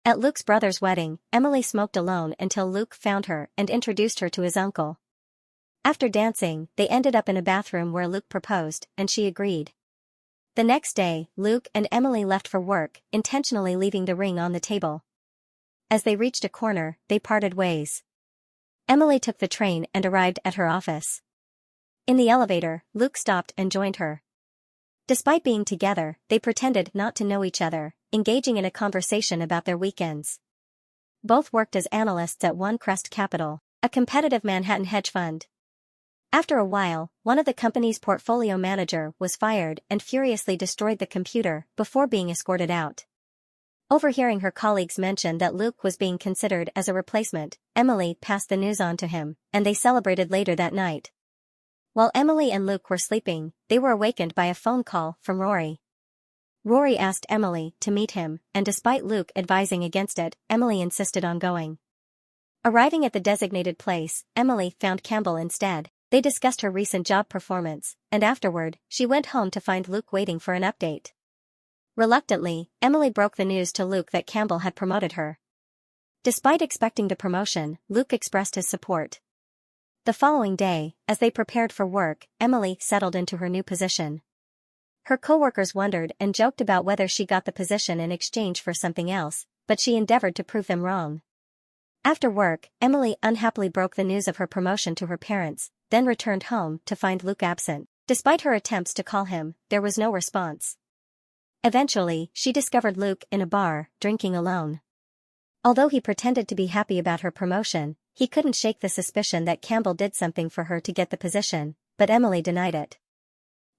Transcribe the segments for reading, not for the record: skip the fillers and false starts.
At Luke's brother's wedding, Emily smoked alone until Luke found her and introduced her to his uncle. After dancing, they ended up in a bathroom where Luke proposed, and she agreed. The next day, Luke and Emily left for work, intentionally leaving the ring on the table. As they reached a corner, they parted ways. Emily took the train and arrived at her office. In the elevator, Luke stopped and joined her. Despite being together, they pretended not to know each other, engaging in a conversation about their weekends. Both worked as analysts at One Crest Capital, a competitive Manhattan hedge fund. After a while, one of the company's portfolio manager was fired and furiously destroyed the computer before being escorted out. Overhearing her colleagues mention that Luke was being considered as a replacement, Emily passed the news on to him, and they celebrated later that night. While Emily and Luke were sleeping, they were awakened by a phone call from Rory. Rory asked Emily to meet him, and despite Luke advising against it, Emily insisted on going. Arriving at the designated place, Emily found Campbell instead. They discussed her recent job performance, and afterward, she went home to find Luke waiting for an update. Reluctantly, Emily broke the news to Luke that Campbell had promoted her. Despite expecting the promotion, Luke expressed his support. The following day, as they prepared for work, Emily settled into her new position. Her coworkers wondered and joked about whether she got the position in exchange for something else, but she endeavored to prove them wrong. After work, Emily unhappily broke the news of her promotion to her parents, then returned home to find Luke absent. Despite her attempts to call him, there was no response. Eventually, she discovered Luke in a bar, drinking alone. Although he pretended to be happy about her promotion, he couldn't shake the suspicion that Campbell did something for her to get the position, but Emily denied it.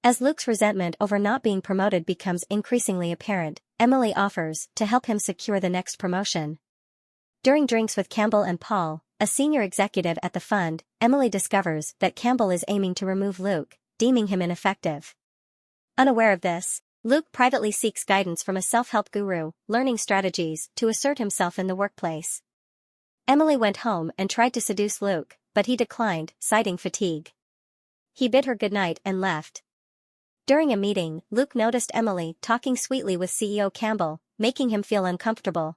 As Luke's resentment over not being promoted becomes increasingly apparent, Emily offers to help him secure the next promotion. During drinks with Campbell and Paul, a senior executive at the fund, Emily discovers that Campbell is aiming to remove Luke, deeming him ineffective. Unaware of this, Luke privately seeks guidance from a self-help guru, learning strategies to assert himself in the workplace. Emily went home and tried to seduce Luke, but he declined, citing fatigue. He bid her goodnight and left. During a meeting, Luke noticed Emily talking sweetly with CEO Campbell, making him feel uncomfortable.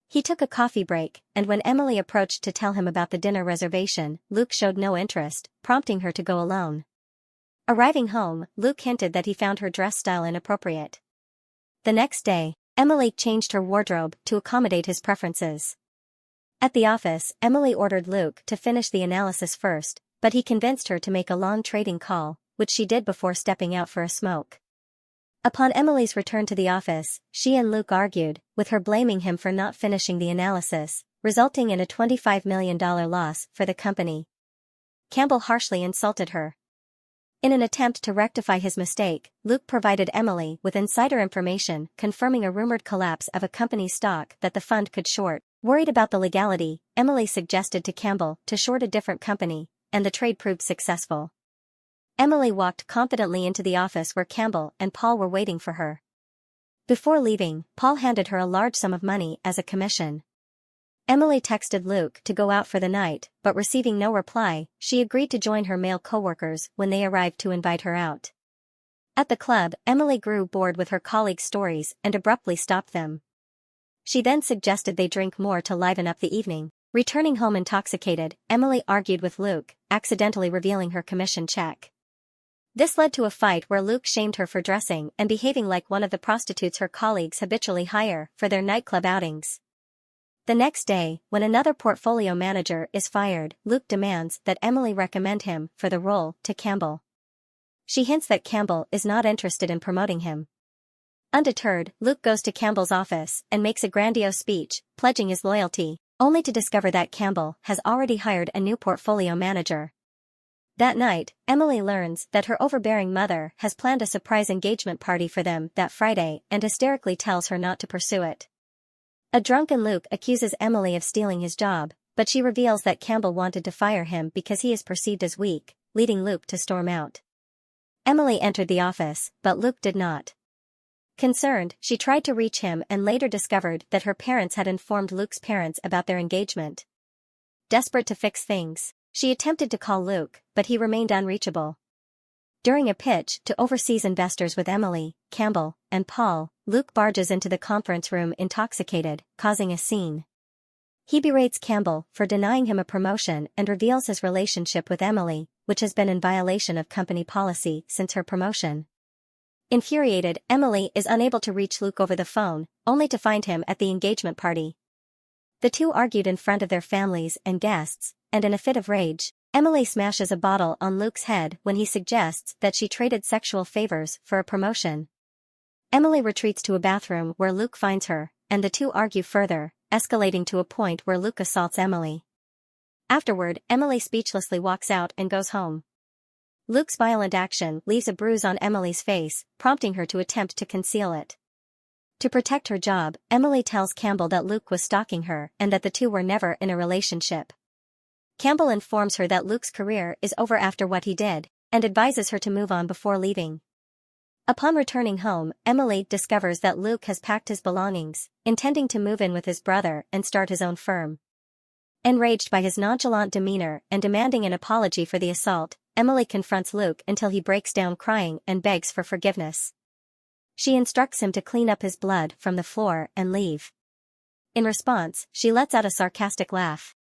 He took a coffee break, and when Emily approached to tell him about the dinner reservation, Luke showed no interest, prompting her to go alone. Arriving home, Luke hinted that he found her dress style inappropriate. The next day, Emily changed her wardrobe to accommodate his preferences. At the office, Emily ordered Luke to finish the analysis first, but he convinced her to make a long trading call, which she did before stepping out for a smoke. Upon Emily's return to the office, she and Luke argued, with her blaming him for not finishing the analysis, resulting in a $25 million loss for the company. Campbell harshly insulted her. In an attempt to rectify his mistake, Luke provided Emily with insider information confirming a rumored collapse of a company's stock that the fund could short. Worried about the legality, Emily suggested to Campbell to short a different company, and the trade proved successful. Emily walked confidently into the office where Campbell and Paul were waiting for her. Before leaving, Paul handed her a large sum of money as a commission. Emily texted Luke to go out for the night, but receiving no reply, she agreed to join her male coworkers when they arrived to invite her out. At the club, Emily grew bored with her colleagues' stories and abruptly stopped them. She then suggested they drink more to liven up the evening. Returning home intoxicated, Emily argued with Luke, accidentally revealing her commission check. This led to a fight where Luke shamed her for dressing and behaving like one of the prostitutes her colleagues habitually hire for their nightclub outings. The next day, when another portfolio manager is fired, Luke demands that Emily recommend him for the role to Campbell. She hints that Campbell is not interested in promoting him. Undeterred, Luke goes to Campbell's office and makes a grandiose speech, pledging his loyalty, only to discover that Campbell has already hired a new portfolio manager. That night, Emily learns that her overbearing mother has planned a surprise engagement party for them that Friday and hysterically tells her not to pursue it. A drunken Luke accuses Emily of stealing his job, but she reveals that Campbell wanted to fire him because he is perceived as weak, leading Luke to storm out. Emily entered the office, but Luke did not. Concerned, she tried to reach him and later discovered that her parents had informed Luke's parents about their engagement. Desperate to fix things, she attempted to call Luke, but he remained unreachable. During a pitch to overseas investors with Emily, Campbell, and Paul, Luke barges into the conference room intoxicated, causing a scene. He berates Campbell for denying him a promotion and reveals his relationship with Emily, which has been in violation of company policy since her promotion. Infuriated, Emily is unable to reach Luke over the phone, only to find him at the engagement party. The two argued in front of their families and guests, and in a fit of rage, Emily smashes a bottle on Luke's head when he suggests that she traded sexual favors for a promotion. Emily retreats to a bathroom where Luke finds her, and the two argue further, escalating to a point where Luke assaults Emily. Afterward, Emily speechlessly walks out and goes home. Luke's violent action leaves a bruise on Emily's face, prompting her to attempt to conceal it. To protect her job, Emily tells Campbell that Luke was stalking her and that the two were never in a relationship. Campbell informs her that Luke's career is over after what he did, and advises her to move on before leaving. Upon returning home, Emily discovers that Luke has packed his belongings, intending to move in with his brother and start his own firm. Enraged by his nonchalant demeanor and demanding an apology for the assault, Emily confronts Luke until he breaks down crying and begs for forgiveness. She instructs him to clean up his blood from the floor and leave. In response, she lets out a sarcastic laugh.